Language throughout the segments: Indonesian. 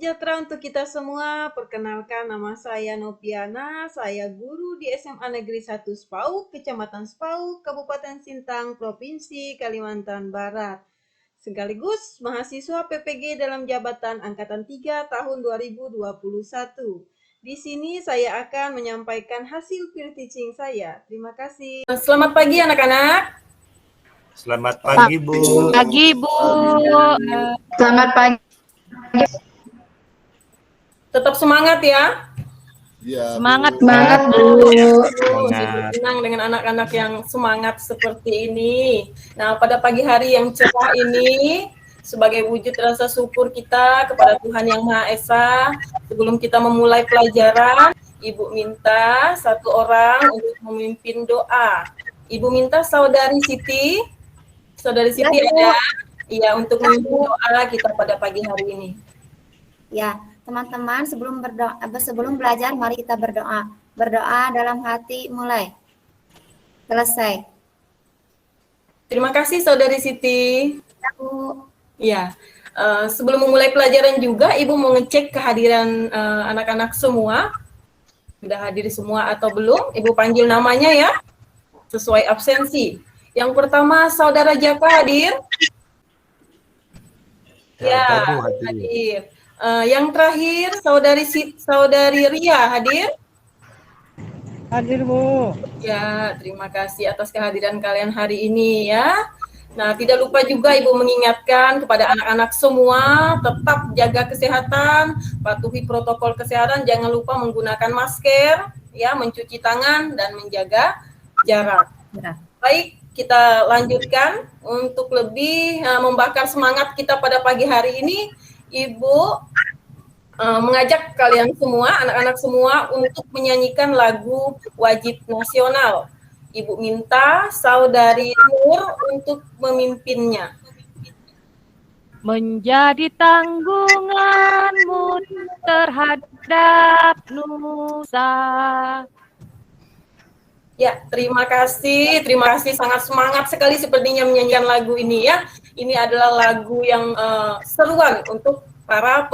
sejahtera untuk kita semua. Perkenalkan, nama saya Noviana. Saya guru di SMA Negeri 1 Spauk, Kecamatan Spauk, Kabupaten Sintang, Provinsi Kalimantan Barat. Sekaligus mahasiswa PPG dalam jabatan Angkatan 3 tahun 2021. Di sini saya akan menyampaikan hasil peer teaching saya. Terima kasih. Selamat pagi anak-anak. Selamat pagi, Bu. Pagi, Bu. Selamat pagi. Tetap semangat ya. Ya, Semangat, Bu. semangat, Bu. Semangat. Senang dengan anak-anak yang semangat seperti ini. Nah, pada pagi hari yang cerah ini, sebagai wujud rasa syukur kita kepada Tuhan Yang Maha Esa, sebelum kita memulai pelajaran, Ibu minta satu orang untuk memimpin doa. Ibu minta Saudari Siti ada, iya, untuk memimpin doa kita pada pagi hari ini. Ya, teman-teman, sebelum belajar, mari kita berdoa. Berdoa dalam hati, mulai. Selesai. Terima kasih Saudari Siti. Bu. Ya, sebelum memulai pelajaran juga, Ibu mau ngecek kehadiran anak-anak semua. Sudah hadir semua atau belum? Ibu panggil namanya ya, sesuai absensi. Yang pertama, Saudara Jaka hadir? Ya, hadir. Yang terakhir, Saudari Ria hadir? Hadir, Bu. Ya, terima kasih atas kehadiran kalian hari ini ya. Nah, tidak lupa juga Ibu mengingatkan kepada anak-anak semua, tetap jaga kesehatan, patuhi protokol kesehatan, jangan lupa menggunakan masker, ya, mencuci tangan, dan menjaga jarak. Baik, kita lanjutkan. Untuk lebih membakar semangat kita pada pagi hari ini, Ibu mengajak kalian semua, anak-anak semua, untuk menyanyikan lagu wajib nasional. Ibu minta Saudari Nur untuk memimpinnya. Menjadi tanggunganmu terhadap nusa. Ya, terima kasih sangat semangat sekali sepertinya menyanyikan lagu ini ya. Ini adalah lagu yang seruan untuk para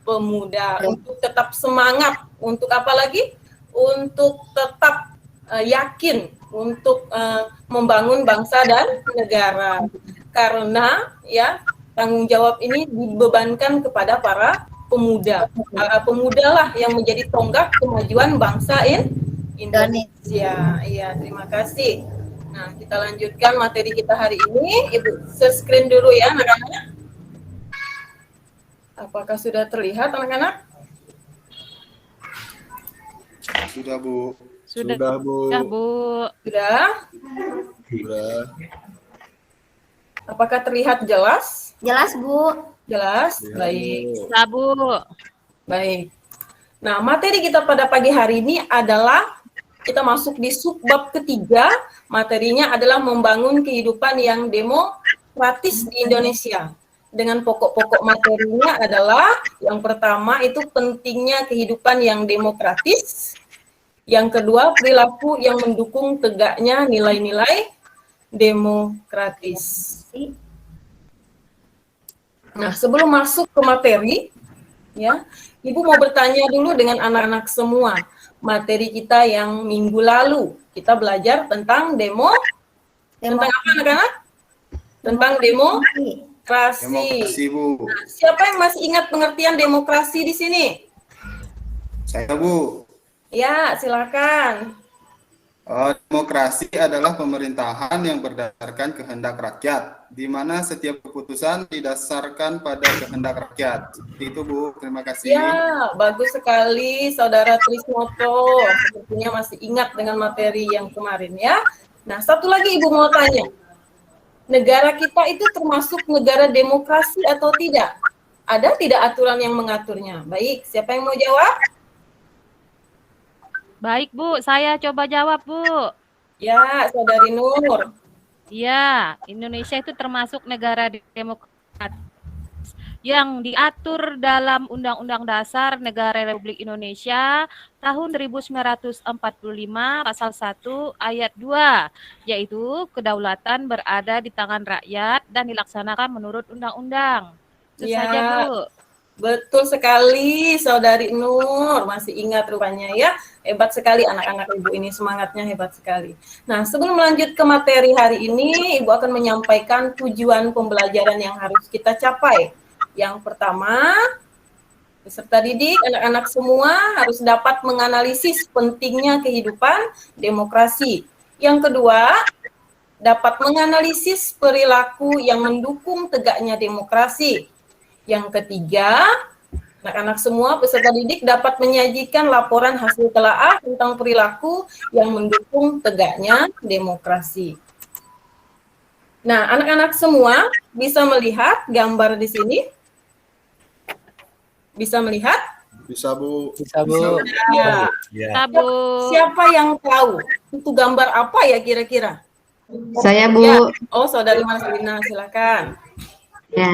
pemuda, untuk tetap semangat, untuk apa lagi? Untuk tetap yakin untuk membangun bangsa dan negara. Karena ya tanggung jawab ini dibebankan kepada para pemuda. Para pemuda lah yang menjadi tonggak kemajuan bangsa Indonesia. Iya, terima kasih. Nah, kita lanjutkan materi kita hari ini. Ibu share-screen dulu ya anak-anak. Apakah sudah terlihat anak-anak? Sudah, Bu. Sudah, Bu. Sudah? Sudah. Apakah terlihat jelas? Jelas, Bu. Jelas? Ya, Baik. Bisa, Bu. Baik. Nah, materi kita pada pagi hari ini adalah kita masuk di subbab ketiga. Materinya adalah membangun kehidupan yang demokratis di Indonesia. Dengan pokok-pokok materinya adalah yang pertama itu pentingnya kehidupan yang demokratis. Yang kedua, perilaku yang mendukung tegaknya nilai-nilai demokratis. Nah, sebelum masuk ke materi, ya, Ibu mau bertanya dulu dengan anak-anak semua. Materi kita yang minggu lalu, kita belajar tentang tentang apa anak-anak? Tentang demokrasi. Demokrasi, Bu. Nah, siapa yang masih ingat pengertian demokrasi di sini? Saya, Bu. Ya, silakan. Demokrasi adalah pemerintahan yang berdasarkan kehendak rakyat, di mana setiap keputusan didasarkan pada kehendak rakyat. Itu, Bu. Terima kasih. Ya, bagus sekali Saudara Trisnoto. Sepertinya masih ingat dengan materi yang kemarin ya. Nah, satu lagi Ibu mau tanya. Negara kita itu termasuk negara demokrasi atau tidak? Ada tidak aturan yang mengaturnya? Baik, siapa yang mau jawab? Baik, Bu. Saya coba jawab, Bu. Ya, Saudari Nur. Ya, Indonesia itu termasuk negara demokratis yang diatur dalam Undang-Undang Dasar Negara Republik Indonesia tahun 1945 pasal 1 ayat 2, yaitu kedaulatan berada di tangan rakyat dan dilaksanakan menurut undang-undang. Itu saja, Bu. Betul sekali, Saudari Nur. Masih ingat rupanya ya. Hebat sekali anak-anak Ibu ini, semangatnya hebat sekali. Nah, sebelum lanjut ke materi hari ini, Ibu akan menyampaikan tujuan pembelajaran yang harus kita capai. Yang pertama, peserta didik, anak-anak semua harus dapat menganalisis pentingnya kehidupan demokrasi. Yang kedua, dapat menganalisis perilaku yang mendukung tegaknya demokrasi. Yang ketiga, anak-anak semua peserta didik dapat menyajikan laporan hasil telaah tentang perilaku yang mendukung tegaknya demokrasi. Nah, anak-anak semua bisa melihat gambar di sini? Bisa melihat? Bisa, Bu. Bisa, Bu. Ya. Ya. Tabu. Siapa yang tahu itu gambar apa ya kira-kira? Saya, Bu. Ya. Oh, Saudari Marcelina, silakan. Ya.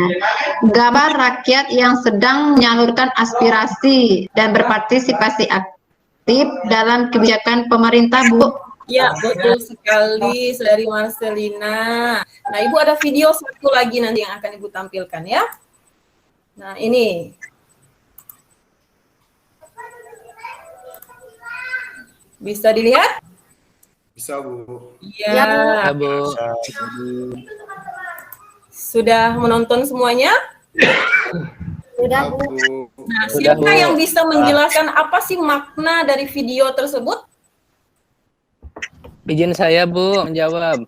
Gambar rakyat yang sedang menyalurkan aspirasi dan berpartisipasi aktif dalam kebijakan pemerintah, Bu. Ya, betul sekali, Saudari Marcelina. Nah, Ibu ada video satu lagi nanti yang akan Ibu tampilkan ya. Nah, ini. Bisa dilihat? Bisa, Bu. Ya. Ya, Bu. Sudah menonton semuanya? Sudah, Bu. Nah, Sudah, siapa Bu. yang bisa menjelaskan apa sih makna dari video tersebut? Izin saya, Bu, menjawab.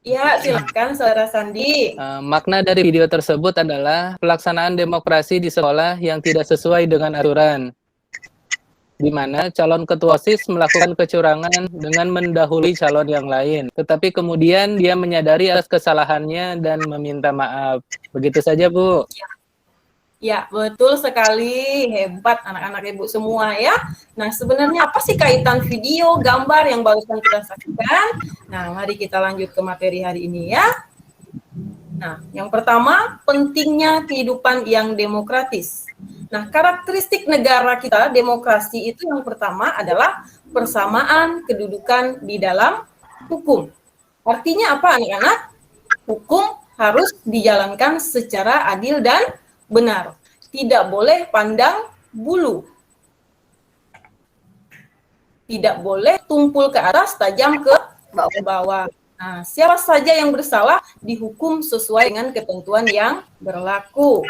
Ya, silakan Saudara Sandi. Makna dari video tersebut adalah pelaksanaan demokrasi di sekolah yang tidak sesuai dengan aturan, di mana calon ketua OSIS melakukan kecurangan dengan mendahului calon yang lain. Tetapi kemudian dia menyadari atas kesalahannya dan meminta maaf. Begitu saja, Bu. Ya, betul sekali. Hebat anak-anak Ibu semua ya. Nah, sebenarnya apa sih kaitan video, gambar yang barusan kita saksikan? Nah, mari kita lanjut ke materi hari ini ya. Nah, yang pertama, pentingnya kehidupan yang demokratis. Nah, karakteristik negara kita, demokrasi itu yang pertama adalah persamaan kedudukan di dalam hukum. Artinya apa, anak-anak? Hukum harus dijalankan secara adil dan benar. Tidak boleh pandang bulu. Tidak boleh tumpul ke atas, tajam ke bawah. Nah, siapa saja yang bersalah dihukum sesuai dengan ketentuan yang berlaku.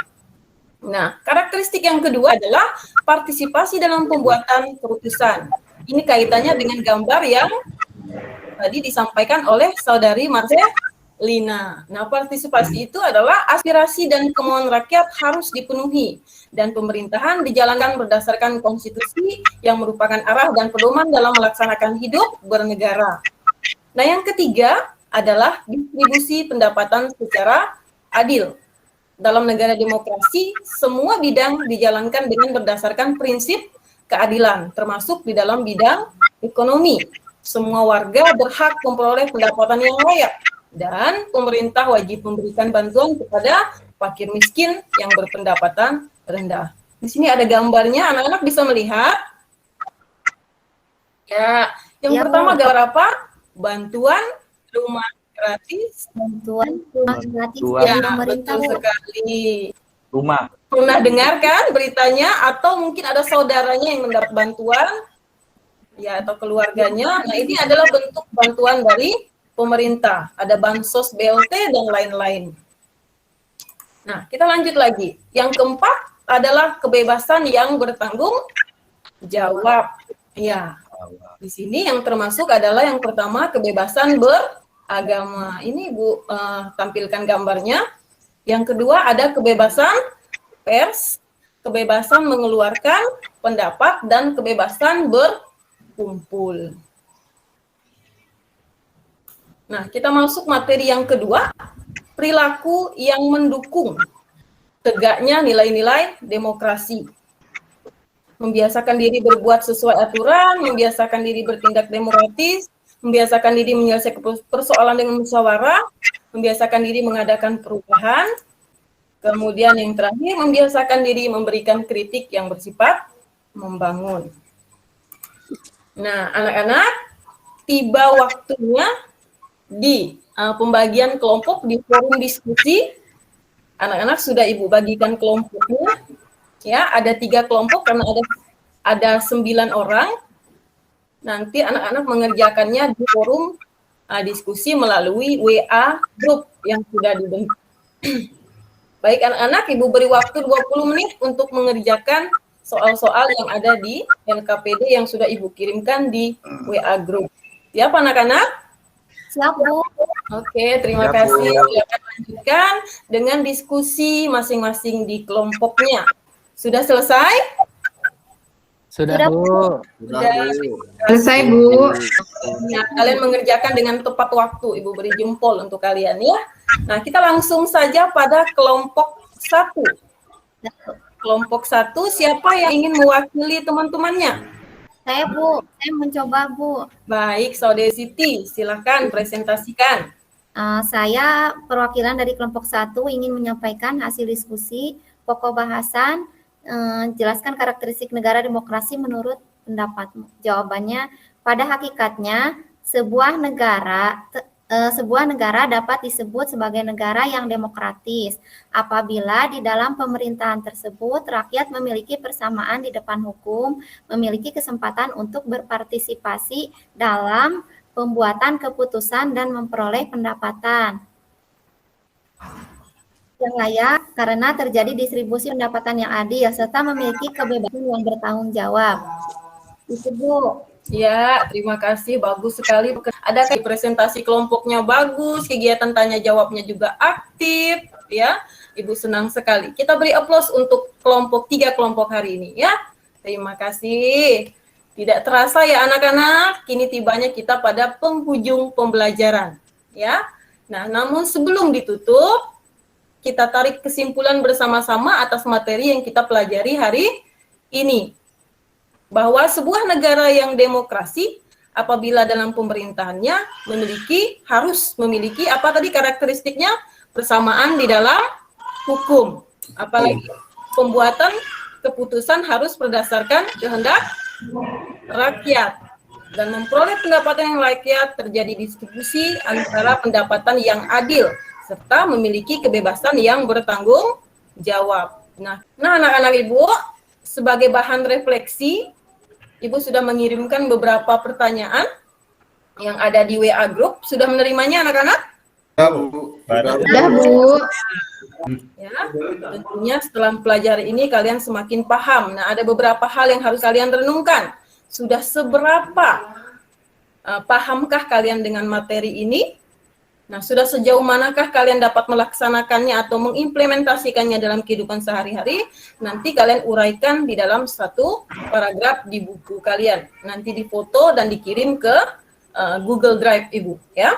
Nah, karakteristik yang kedua adalah partisipasi dalam pembuatan keputusan. Ini kaitannya dengan gambar yang tadi disampaikan oleh Saudari Marcelina. Nah, partisipasi itu adalah aspirasi dan kemauan rakyat harus dipenuhi dan pemerintahan dijalankan berdasarkan konstitusi yang merupakan arah dan pedoman dalam melaksanakan hidup bernegara. Nah, yang ketiga adalah distribusi pendapatan secara adil. Dalam negara demokrasi, semua bidang dijalankan dengan berdasarkan prinsip keadilan, termasuk di dalam bidang ekonomi. Semua warga berhak memperoleh pendapatan yang layak, dan pemerintah wajib memberikan bantuan kepada fakir miskin yang berpendapatan rendah. Di sini ada gambarnya, anak-anak bisa melihat. Ya, yang Ya, pertama Bu. gambar apa? Bantuan rumah gratis. Bantuan rumah gratis Bantuan. dari Ya, pemerintah, betul Bu. sekali. Rumah. Pernah dengar kan beritanya, atau mungkin ada saudaranya yang mendapat bantuan, ya, atau keluarganya. Nah, ini adalah bentuk bantuan dari pemerintah. Ada bansos, BLT, dan lain-lain. Nah, kita lanjut lagi. Yang keempat adalah kebebasan yang bertanggung jawab. Ya, di sini yang termasuk adalah yang pertama kebebasan beragama. Ini Bu tampilkan gambarnya. Yang kedua ada kebebasan pers, kebebasan mengeluarkan pendapat, dan kebebasan berkumpul. Nah, kita masuk materi yang kedua, perilaku yang mendukung tegaknya nilai-nilai demokrasi. Membiasakan diri berbuat sesuai aturan, membiasakan diri bertindak demokratis, membiasakan diri menyelesaikan persoalan dengan musyawarah, membiasakan diri mengadakan perubahan, kemudian yang terakhir, membiasakan diri memberikan kritik yang bersifat membangun. Nah, anak-anak, tiba waktunya di pembagian kelompok di forum diskusi. Anak-anak sudah Ibu bagikan kelompoknya. Ya, ada 3 kelompok karena ada 9 orang. Nanti anak-anak mengerjakannya di forum diskusi melalui WA grup yang sudah dibentuk. Baik anak-anak, Ibu beri waktu 20 menit untuk mengerjakan soal-soal yang ada di NKPD yang sudah Ibu kirimkan di WA grup. Siap anak-anak? Siap, Bu. Oke, terima Siap, kasih. Bu. Silakan lanjutkan dengan diskusi masing-masing di kelompoknya. Sudah selesai? Sudah, Sudah, Bu. Sudah. Selesai, Bu. Nah, kalian mengerjakan dengan tepat waktu. Ibu beri jempol untuk kalian ya. Nah, kita langsung saja pada kelompok 1. Kelompok 1, siapa yang ingin mewakili teman-temannya? Saya, Bu. Saya mencoba, Bu. Baik, Saudari Siti, silakan presentasikan. Saya perwakilan dari kelompok 1 ingin menyampaikan hasil diskusi pokok bahasan, jelaskan karakteristik negara demokrasi menurut pendapatmu. Jawabannya, pada hakikatnya sebuah negara dapat disebut sebagai negara yang demokratis apabila di dalam pemerintahan tersebut rakyat memiliki persamaan di depan hukum, memiliki kesempatan untuk berpartisipasi dalam pembuatan keputusan dan memperoleh pendapatan yang layak karena terjadi distribusi pendapatan yang adil serta memiliki kebebasan yang bertanggung jawab. Itu, Bu. Ya, terima kasih. Bagus sekali. Ada presentasi kelompoknya bagus, kegiatan tanya jawabnya juga aktif, ya. Ibu senang sekali. Kita beri aplaus untuk kelompok 3 kelompok hari ini, ya. Terima kasih. Tidak terasa ya anak-anak, kini tibanya kita pada penghujung pembelajaran, ya. Nah, namun sebelum ditutup, kita tarik kesimpulan bersama-sama atas materi yang kita pelajari hari ini. Bahwa sebuah negara yang demokrasi apabila dalam pemerintahannya harus memiliki apa tadi karakteristiknya? Persamaan di dalam hukum. Apalagi pembuatan keputusan harus berdasarkan kehendak rakyat dan memperoleh pendapatan yang rakyat, terjadi distribusi antara pendapatan yang adil serta memiliki kebebasan yang bertanggung jawab. Nah, anak-anak Ibu, sebagai bahan refleksi, Ibu sudah mengirimkan beberapa pertanyaan yang ada di WA Group. Sudah menerimanya anak-anak? Sudah, Bu. Sudah, Bu. Ya, tentunya setelah mempelajari ini kalian semakin paham. Nah, ada beberapa hal yang harus kalian renungkan. Sudah seberapa pahamkah kalian dengan materi ini? Nah, sudah sejauh manakah kalian dapat melaksanakannya atau mengimplementasikannya dalam kehidupan sehari-hari? Nanti kalian uraikan di dalam satu paragraf di buku kalian. Nanti difoto dan dikirim ke Google Drive Ibu, ya.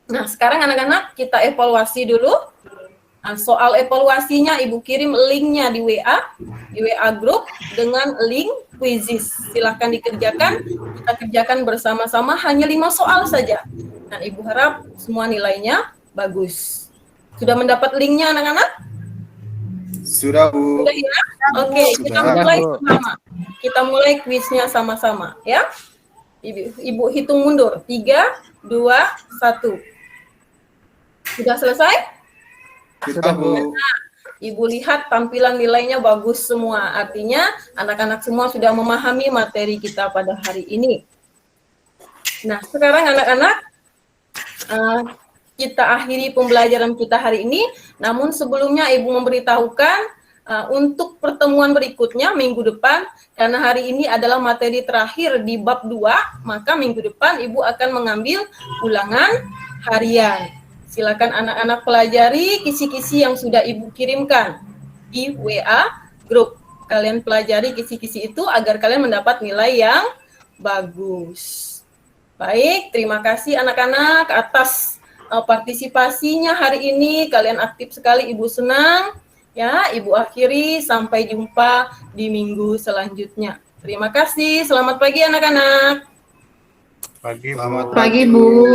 Nah, sekarang anak-anak kita evaluasi dulu. Nah, soal evaluasinya Ibu kirim linknya di WA Group dengan link quizzes. Silahkan dikerjakan, kita kerjakan bersama-sama hanya 5 soal saja. Dan Ibu harap semua nilainya bagus. Sudah mendapat linknya anak-anak? Sudah, Bu. Sudah ya? Oke, kita Sudah. mulai Bu. sama. Kita mulai kuisnya sama-sama, ya. Ibu hitung mundur. 3, 2, 1. Sudah selesai? Sudah, Bu. Ibu lihat tampilan nilainya bagus semua. Artinya anak-anak semua sudah memahami materi kita pada hari ini. Nah, sekarang anak-anak, kita akhiri pembelajaran kita hari ini. Namun sebelumnya Ibu memberitahukan untuk pertemuan berikutnya minggu depan, karena hari ini adalah materi terakhir di bab 2, maka minggu depan Ibu akan mengambil ulangan harian. Silakan anak-anak pelajari kisi-kisi yang sudah Ibu kirimkan di WA Group. Kalian pelajari kisi-kisi itu agar kalian mendapat nilai yang bagus. Baik, terima kasih anak-anak atas partisipasinya hari ini. Kalian aktif sekali, Ibu senang. Ya, Ibu akhiri, sampai jumpa di minggu selanjutnya. Terima kasih, selamat pagi anak-anak. Pagi, Bu. Selamat Pagi, Bu.